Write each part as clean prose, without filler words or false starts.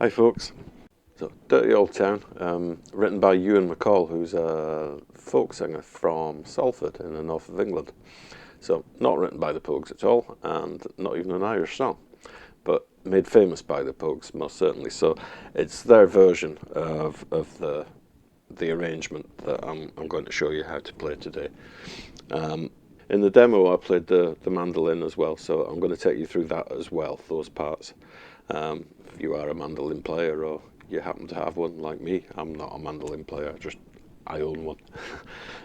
Hi folks. So, Dirty Old Town, written by Ewan McCall, who's a folk singer from Salford in the north of England. So, not written by the Pogues at all, and not even an Irish song, but made famous by the Pogues, most certainly. So, it's their version of the arrangement that I'm going to show you how to play today. In the demo, I played the mandolin as well, so I'm going to take you through that as well, those parts. If you are a mandolin player or you happen to have one like me, I'm not a mandolin player, I own one.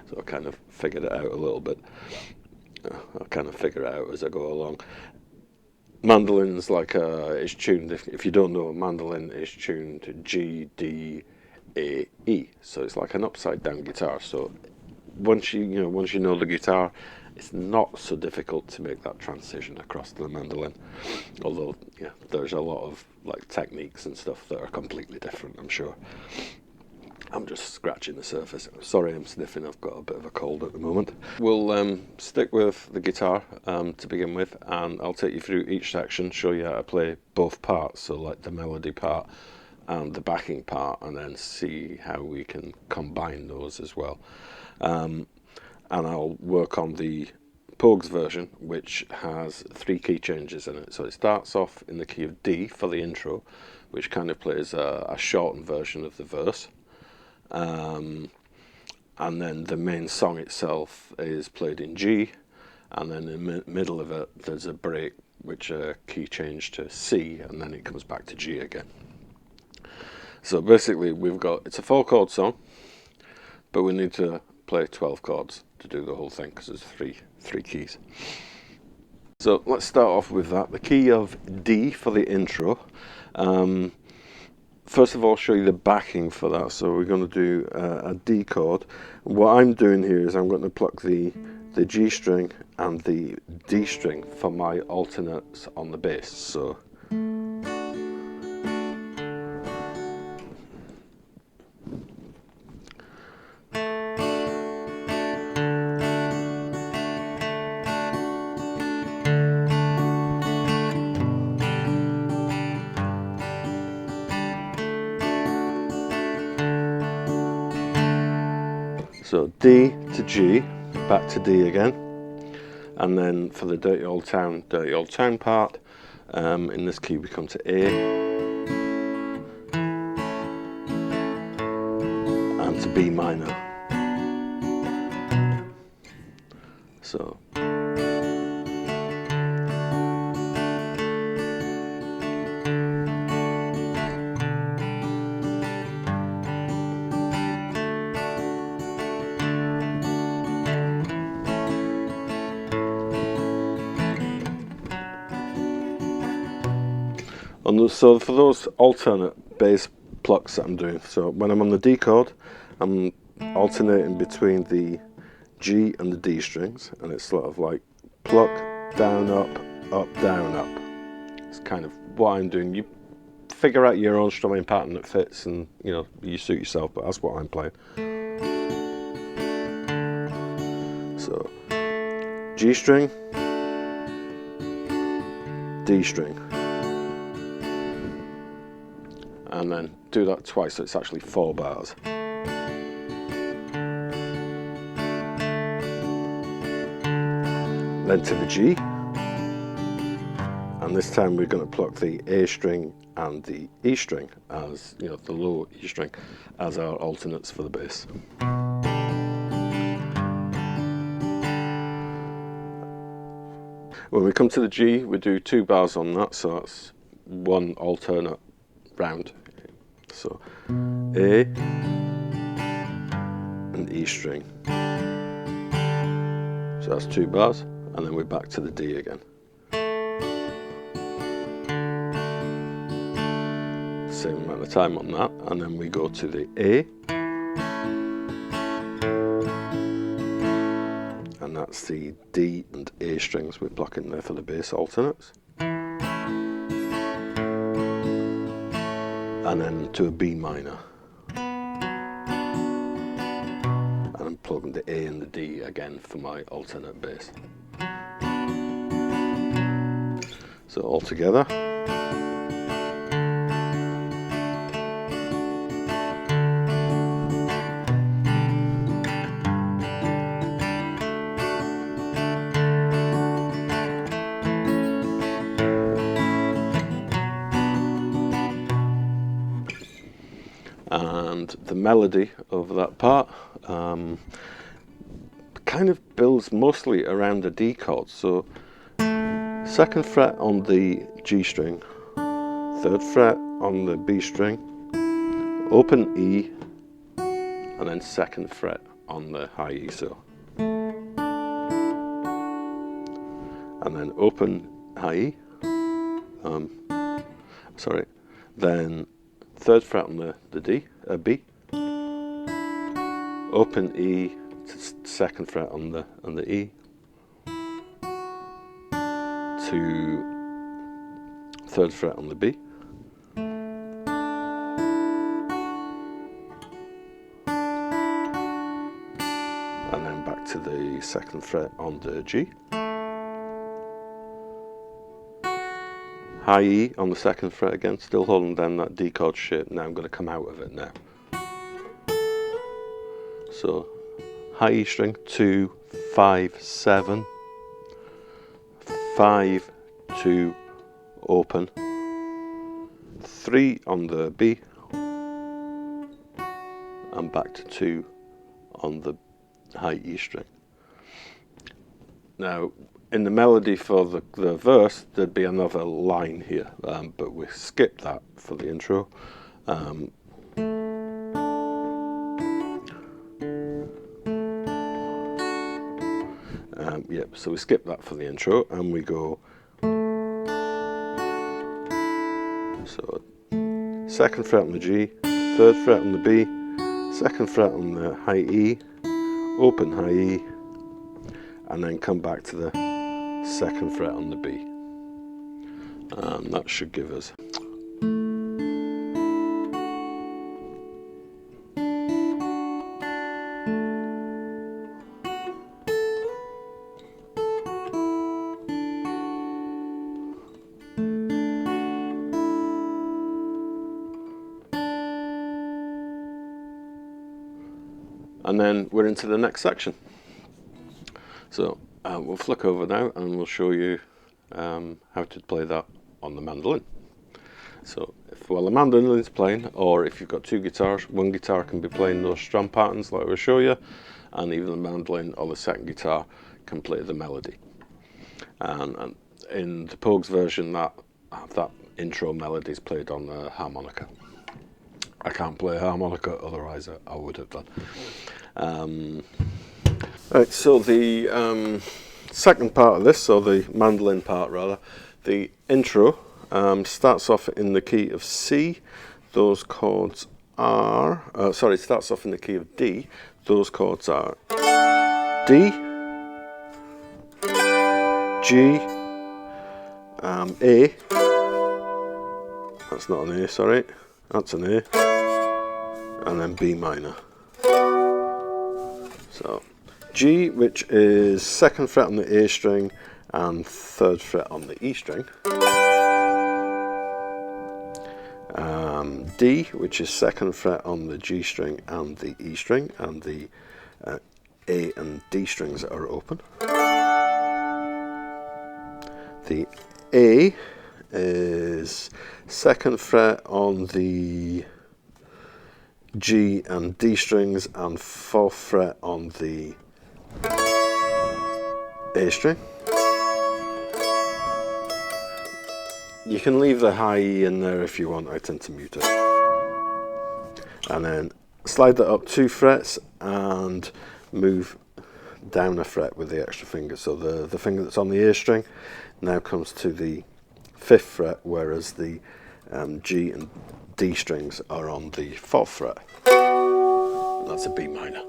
So I kind of figured it out a little bit. I kind of figure it out as I go along. Mandolin's like is tuned, if you don't know, a mandolin is tuned G, D, A, E. So it's like an upside down guitar. So once you know the guitar, it's not so difficult to make that transition across to the mandolin. Although, yeah, there's a lot of like techniques and stuff that are completely different, I'm sure. I'm just scratching the surface. Sorry, I'm sniffing. I've got a bit of a cold at the moment. We'll stick with the guitar to begin with, and I'll take you through each section, show you how to play both parts, so like the melody part and the backing part, and then see how we can combine those as well. And I'll work on the Pogues version, which has 3 key changes in it. So it starts off in the key of D for the intro, which kind of plays a shortened version of the verse. And then the main song itself is played in G, and then in the middle of it there's a break, which a key change to C, and then it comes back to G again. So basically it's a 4-chord song, but we need to play 12 chords to do the whole thing because there's three keys. So let's start off with that. The key of D for the intro. First of all, show you the backing for that. So we're going to do a D chord. What I'm doing here is I'm going to pluck the G string and the D string for my alternates on the bass. So So D to G, back to D again, and then for the Dirty Old Town part, in this key we come to A, and to B minor. So so for those alternate bass plucks that I'm doing, so when I'm on the D chord, I'm alternating between the G and the D strings, and it's sort of like pluck, down, up, down, up. It's kind of what I'm doing. You figure out your own strumming pattern that fits, and you suit yourself, but that's what I'm playing. So G string, D string, and then do that twice, so it's actually 4 bars. Then to the G, and this time we're going to pluck the A string and the E string as, the low E string, as our alternates for the bass. When we come to the G, we do 2 bars on that, so that's 1 alternate round. So A and E string. So that's 2 bars, and then we're back to the D again. Same amount of time on that, and then we go to the A, and that's the D and A strings we're plucking there for the bass alternates. And then to a B minor. And I'm plugging the A and the D again for my alternate bass. So all together. and the melody of that part kind of builds mostly around the D chord. So 2nd fret on the G string, 3rd fret on the B string, open E, and then 2nd fret on the high E, so, and then open high E, then 3rd fret on the D, B, open E to 2nd fret on the E, to 3rd fret on the B, and then back to the 2nd fret on the G, high E on the 2nd fret again, still holding down that D chord shape. Now I'm going to come out of it now. So high E string, 2, 5, 7, 5, 2, open, 3 on the B, and back to 2 on the high E string. Now, in the melody for the verse, there'd be another line here, but we skipped that for the intro. So we skip that for the intro, and we go. So 2nd fret on the G, 3rd fret on the B, 2nd fret on the high E, open high E, and then come back to the 2nd fret on the B. That should give us. And then we're into the next section. So we'll flick over now and we'll show you how to play that on the mandolin. So while the mandolin is playing, or if you've got 2 guitars, one guitar can be playing those strum patterns like we'll show you, and even the mandolin or the 2nd guitar can play the melody. And in the Pogues version, that intro melody is played on the harmonica. I can't play harmonica, otherwise I would have done. Right, so the second part of this, so the mandolin part rather, the intro starts off in the key of C. Those chords are, it starts off in the key of D. Those chords are D, G, A, that's not an A, sorry, that's an A, and then B minor. So G, which is 2nd fret on the A string and 3rd fret on the E string. D, which is 2nd fret on the G string and the E string, and the A and D strings are open. The A is 2nd fret on the G and D strings and 4th fret on the A string. You can leave the high E in there if you want, I tend to mute it. And then slide that up 2 frets and move down a fret with the extra finger. So the finger that's on the A string now comes to the 5th fret, whereas the G and D strings are on the 4th fret. And that's a B minor.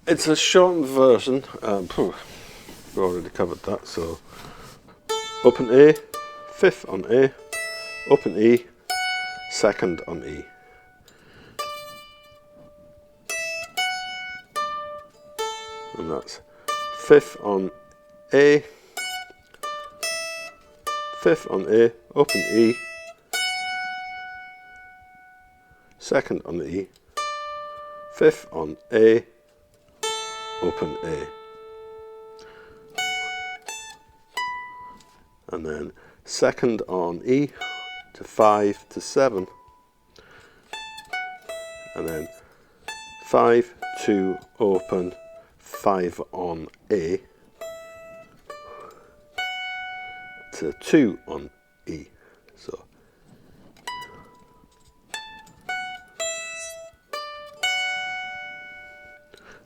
It's a shortened version. We've already covered that. So open A, 5th on A, open E, 2nd on E. And that's 5th on A, fifth on A, open E, second on E, fifth on A, open A, and then second on E to 5 to 7, and then 5, 2, open, 5 on A to 2 on E. So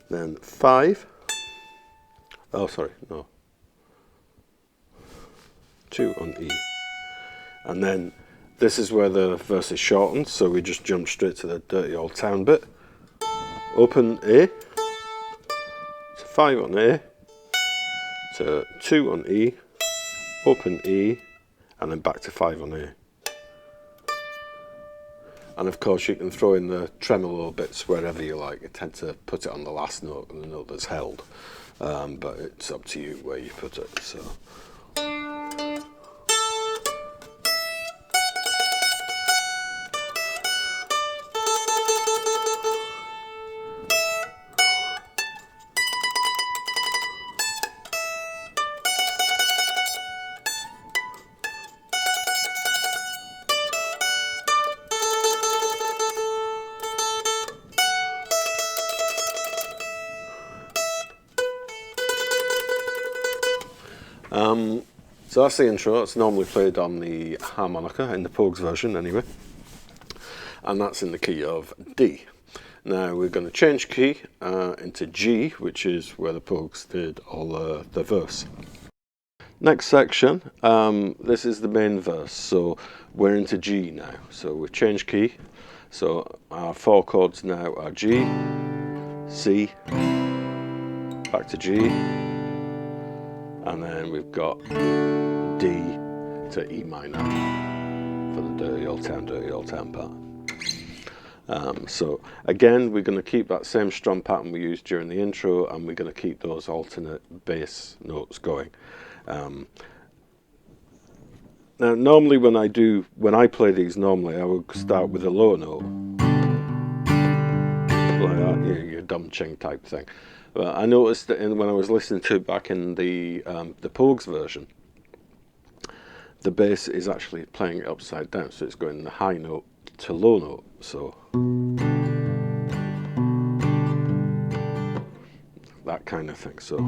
then 5, oh sorry, no, 2 on E. And then this is where the verse is shortened, so we just jump straight to the dirty old town bit. Open A to 5 on A to 2 on E, open E, and then back to 5 on A. And of course you can throw in the tremolo bits wherever you like. You tend to put it on the last note, the note that's held, but it's up to you where you put it. So. So that's the intro. It's normally played on the harmonica, in the Pogues version anyway, and that's in the key of D. Now we're going to change key into G, which is where the Pogues did all the verse. Next section, this is the main verse, so we're into G now. So we've changed key, so our 4 chords now are G, C, back to G, and then we've got D to E minor for the dirty old town part. So again, we're going to keep that same strum pattern we used during the intro, and we're going to keep those alternate bass notes going. Now normally when I play these, normally I would start with a low note, like that, your dum ching type thing. But I noticed that when I was listening to it back in the Pogues version, the bass is actually playing it upside down, so it's going the high note to low note. So that kind of thing. So.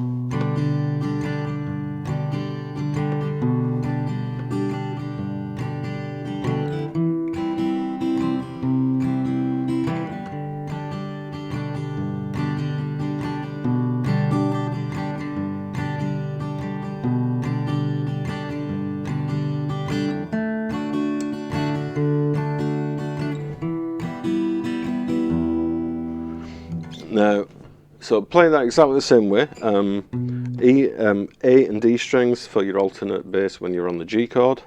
Now, so playing that exactly the same way, A and D strings for your alternate bass when you're on the G chord,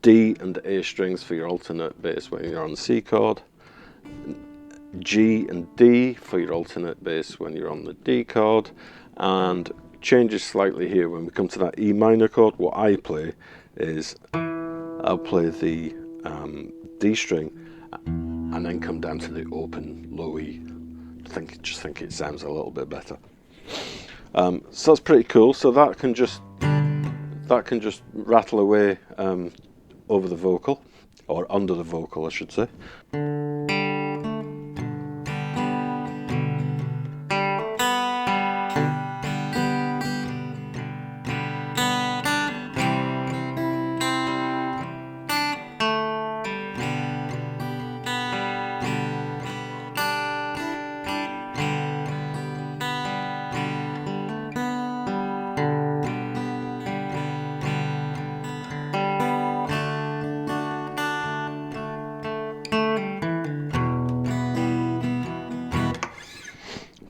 D and A strings for your alternate bass when you're on the C chord, G and D for your alternate bass when you're on the D chord, and changes slightly here when we come to that E minor chord. What I play is I'll play the D string and then come down to the open low E. Just think it sounds a little bit better. So that's pretty cool. So that can just rattle away over the vocal, or under the vocal, I should say.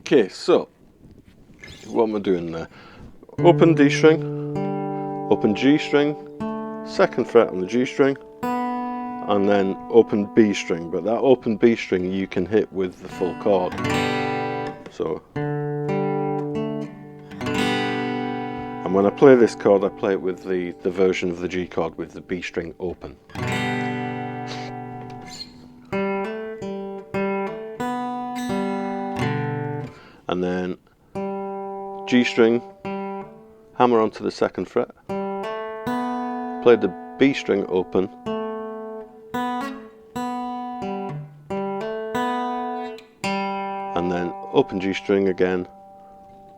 Okay, so what am I doing there? Open D string, open G string, 2nd fret on the G string, and then open B string. But that open B string you can hit with the full chord. So I'm when I play this chord, I play it with the version of the G chord with the B string open. And then G string, hammer onto the 2nd fret, play the B string open, and then open G string again,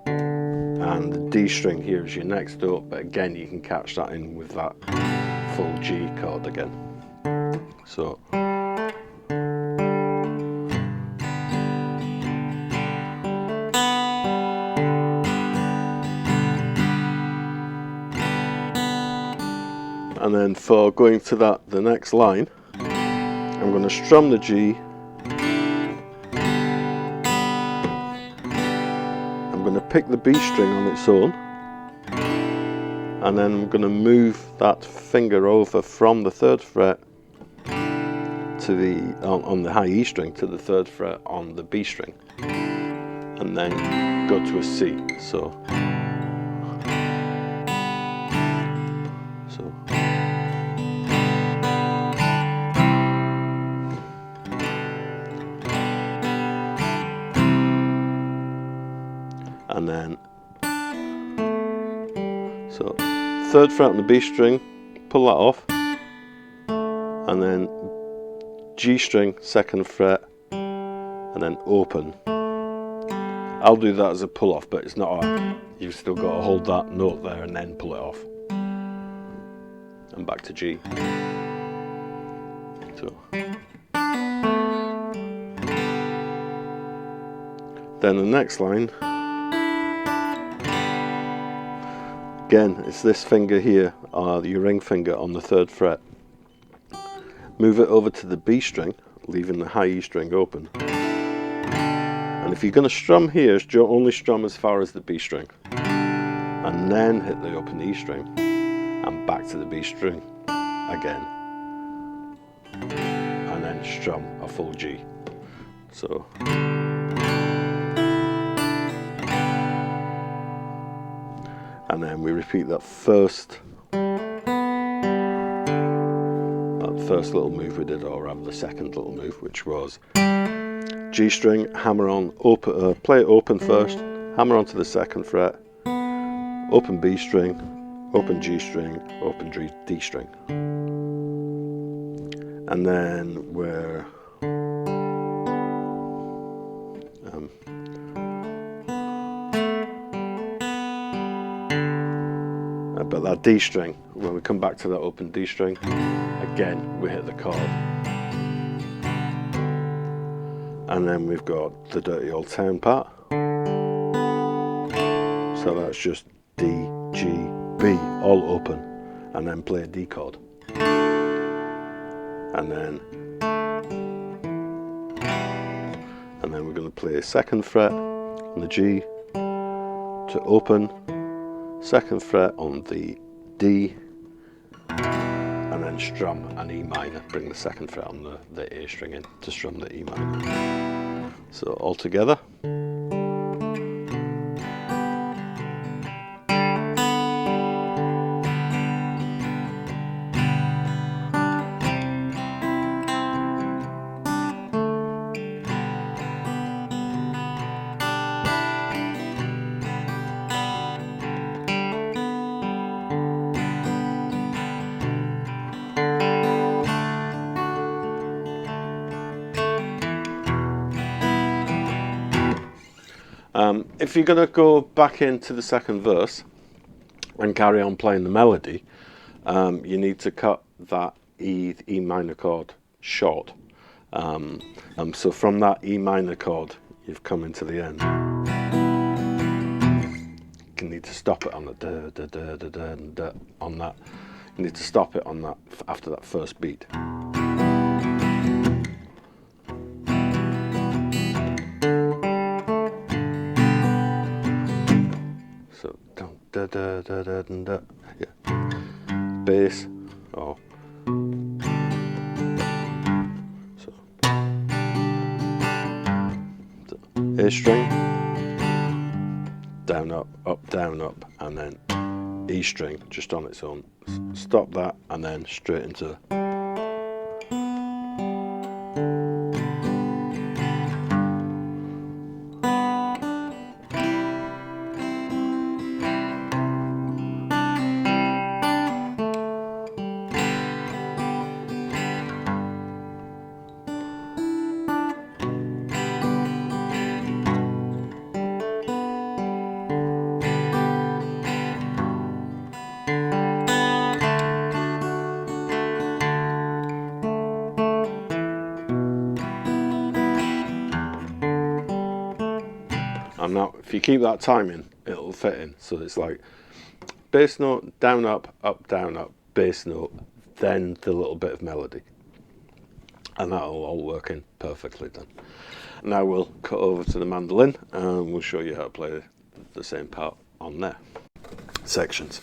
and the D string here is your next note, but again you can catch that in with that full G chord again. So and then for going to the next line, I'm going to strum the G, I'm going to pick the B string on its own, and then I'm going to move that finger over from the 3rd fret to on the high E string to the 3rd fret on the B string, and then go to a C. And then, 3rd fret on the B string, pull that off, and then G string, 2nd fret, and then open. I'll do that as a pull off, but it's not you've still got to hold that note there and then pull it off. And back to G. So. Then the next line, again, it's this finger here, your ring finger on the 3rd fret. Move it over to the B string, leaving the high E string open. And if you're going to strum here, only strum as far as the B string. And then hit the open E string, and back to the B string again. And then strum a full G. So. And then we repeat that first little move we did, or rather the 2nd little move, which was G string, hammer on, play it open first, hammer onto the 2nd fret, open B string, open G string, open D string. And then we're but that D string, when we come back to that open D string, again we hit the chord. And then we've got the Dirty Old Town part. So that's just D, G, B, all open, and then play a D chord. And then we're going to play a 2nd fret on the G to open, 2nd fret on the D, and then strum an E minor, bring the 2nd fret on the A string in to strum the E minor. So all together. If you're going to go back into the 2nd verse and carry on playing the melody, you need to cut that E minor chord short. So from that E minor chord, you've come into the end. You need to stop it on the da da da da da da on that. You need to stop it on that after that first beat. So down da da da da da, yeah. Bass, oh. So A string, down up, and then E string just on its own. Stop that and then straight into and now if you keep that timing, it'll fit in. So it's like bass note, down, up, bass note, then the little bit of melody. And that'll all work in perfectly then. Now we'll cut over to the mandolin and we'll show you how to play the same part on there. Sections.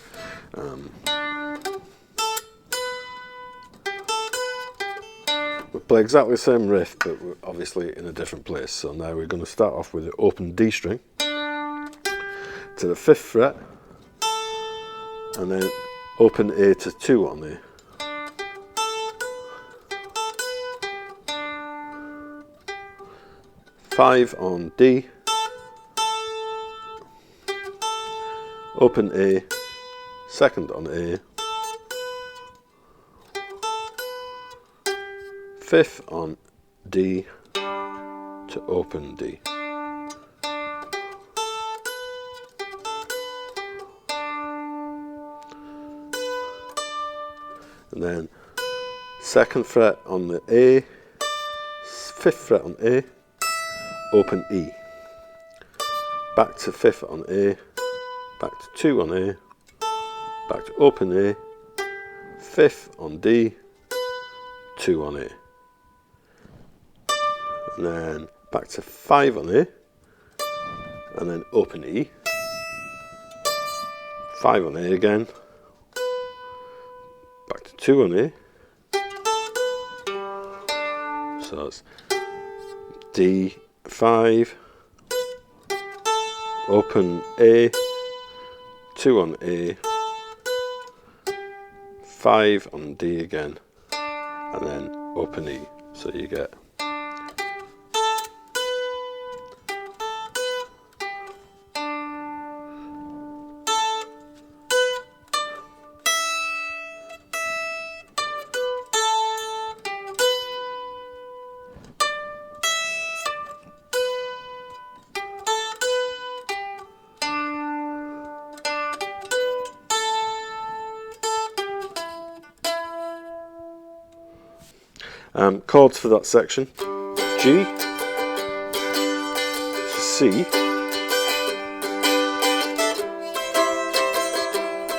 We play exactly the same riff, but we're obviously in a different place. So now we're going to start off with the open D string to the 5th fret, and then open A to 2 on there. Five on D, open A, 2nd on A, 5th on D to open D. And then 2nd fret on the A, 5th fret on A, open E. Back to 5th on A, back to 2 on A, back to open A, 5th on D, 2 on A. And then back to 5 on A, and then open E, 5 on A again, back to 2 on A, so that's D, 5, open A, 2 on A, 5 on D again, and then open E, so you get chords for that section: G to C,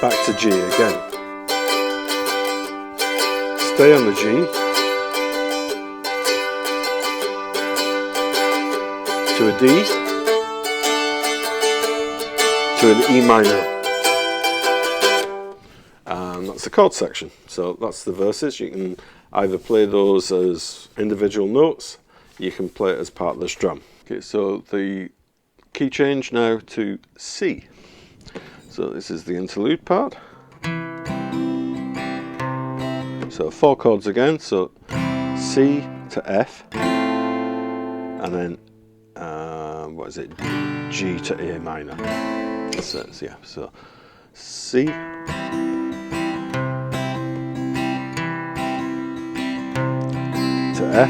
back to G again, stay on the G, to a D, to an E minor. And that's the chord section. So that's the verses. You can either play those as individual notes, you can play it as part of this drum. Okay, so the key change now to C. So this is the interlude part. So 4 chords again, so C to F, and then what is it, G to A minor. So yeah, so C, to F,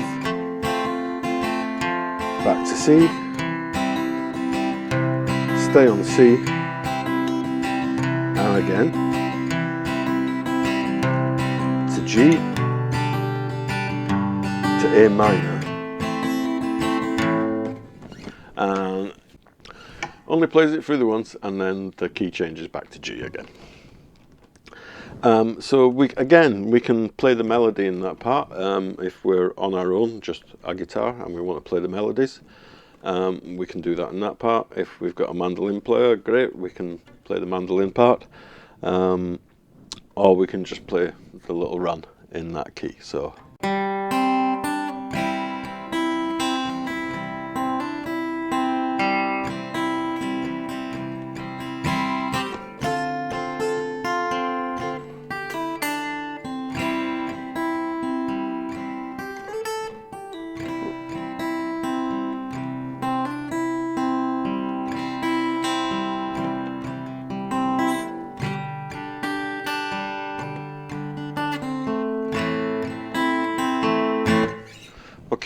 back to C, stay on C, and again, to G, to A minor. And only plays it through the once, and then the key changes back to G again. So we can play the melody in that part if we're on our own, just our guitar, and we want to play the melodies. We can do that in that part. If we've got a mandolin player, great, we can play the mandolin part, or we can just play the little run in that key. So.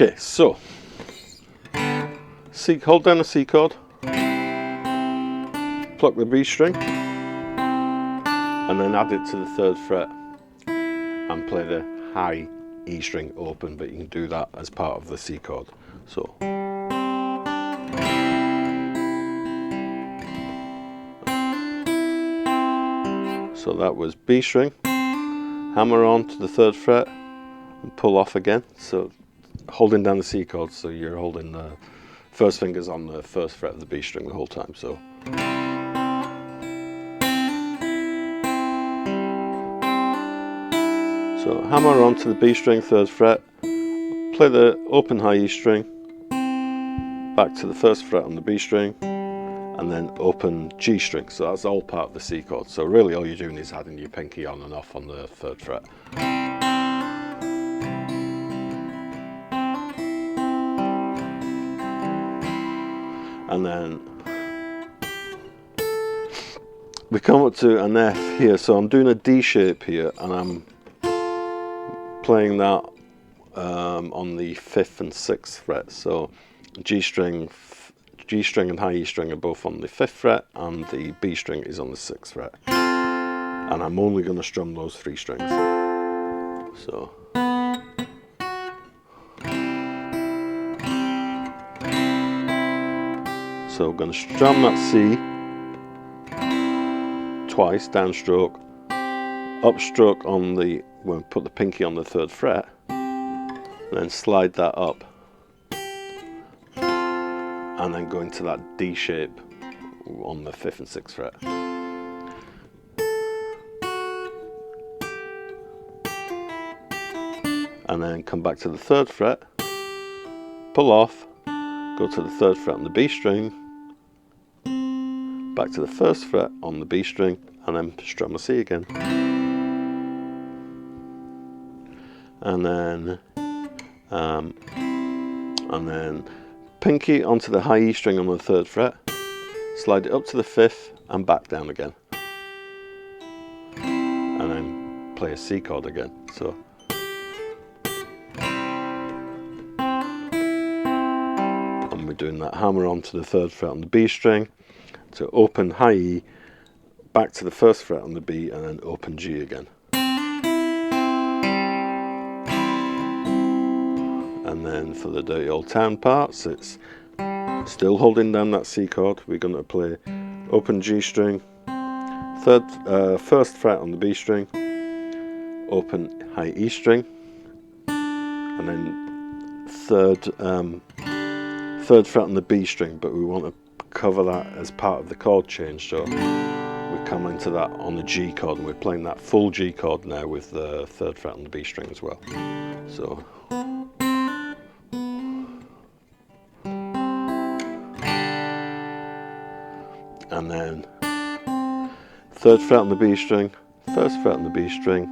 Okay, so hold down the C chord, pluck the B string, and then add it to the 3rd fret and play the high E string open, but you can do that as part of the C chord. So that was B string, hammer on to the 3rd fret and pull off again, so holding down the C chord, so you're holding the first fingers on the 1st fret of the B string the whole time. So hammer on to the B string, 3rd fret, play the open high E string, back to the 1st fret on the B string, and then open G string. So that's all part of the C chord. So really all you're doing is adding your pinky on and off on the 3rd fret. And then we come up to an F here, so I'm doing a D shape here, and I'm playing that on the 5th and 6th fret. So G string and high E string are both on the 5th fret, and the B string is on the 6th fret. And I'm only going to strum those 3 strings. So we're going to strum that C twice, downstroke, upstroke on the, when we put the pinky on the 3rd fret, and then slide that up, and then go into that D shape on the 5th and 6th fret. And then come back to the 3rd fret, pull off, go to the 3rd fret on the B string, back to the 1st fret on the B string, and then strum a C again. And then pinky onto the high E string on the 3rd fret, slide it up to the 5th and back down again, and then play a C chord again. So and we're doing that hammer onto the 3rd fret on the B string to open high E, back to the 1st fret on the B, and then open G again. And then for the Dirty Old Town parts, it's still holding down that C chord. We're going to play open G string, 1st fret on the B string, open high E string, and then 3rd fret on the B string, but we want to cover that as part of the chord change, so we come into that on the G chord, and we're playing that full G chord now with the 3rd fret on the B string as well. So and then 3rd fret on the B string, 1st fret on the B string,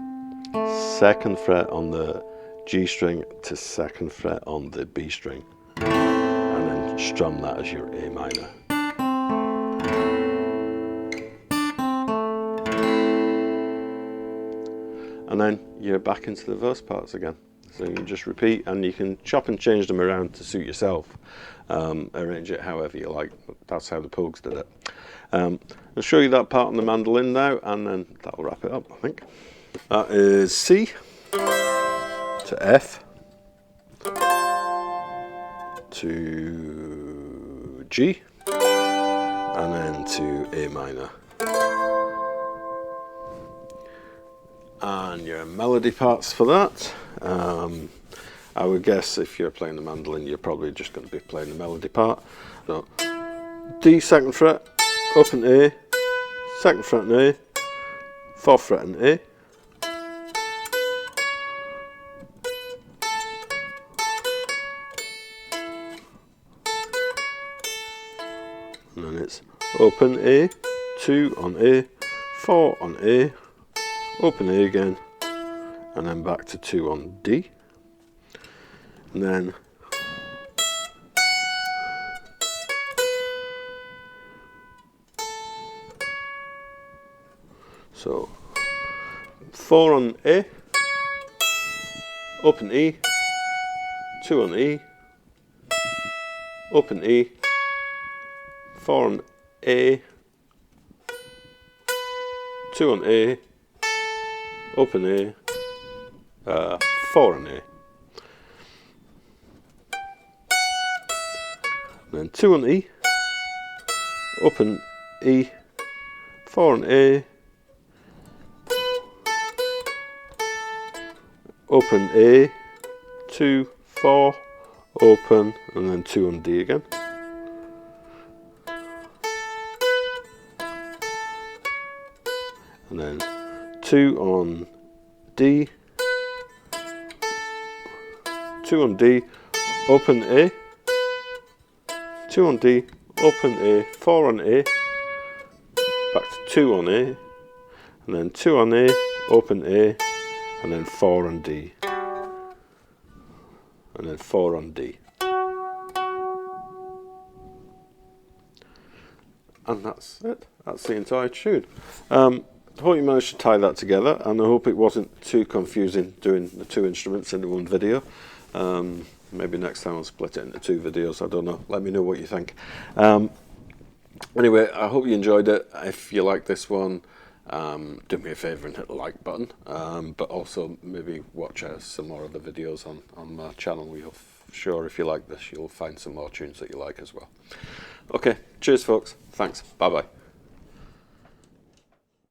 2nd fret on the G string to 2nd fret on the B string, and then strum that as your A minor. And then you're back into the verse parts again. So you can just repeat, and you can chop and change them around to suit yourself. Arrange it however you like. That's how the Pogues did it. I'll show you that part on the mandolin now, and then that'll wrap it up, I think. That is C to F to G, and then to A minor. And your melody parts for that. I would guess if you're playing the mandolin, you're probably just going to be playing the melody part. So D 2nd fret, open A, 2nd fret and A, 4th fret and A, and then it's open A, 2 on A, 4 on A, open A again, and then back to 2 on D, and then so 4 on A, open E, 2 on E, open E, 4 on A, 2 on A, open A, 4 on A. Then 2 on E, open E, 4 on A, open A, 2, 4, open, and then 2 on D again. And then 2 on D, 2 on D, open A, 2 on D, open A, 4 on A, back to 2 on A, and then 2 on A, open A, and then 4 on D, and then 4 on D. And that's it. That's the entire tune. I hope you managed to tie that together, and I hope it wasn't too confusing doing the 2 instruments into one video. Maybe next time I'll split it into 2 videos, I don't know. Let me know what you think. Anyway, I hope you enjoyed it. If you like this one, do me a favour and hit the like button, but also maybe watch some more other videos on my channel. You'll sure if you like this, you'll find some more tunes that you like as well. Okay, cheers folks, thanks, bye bye.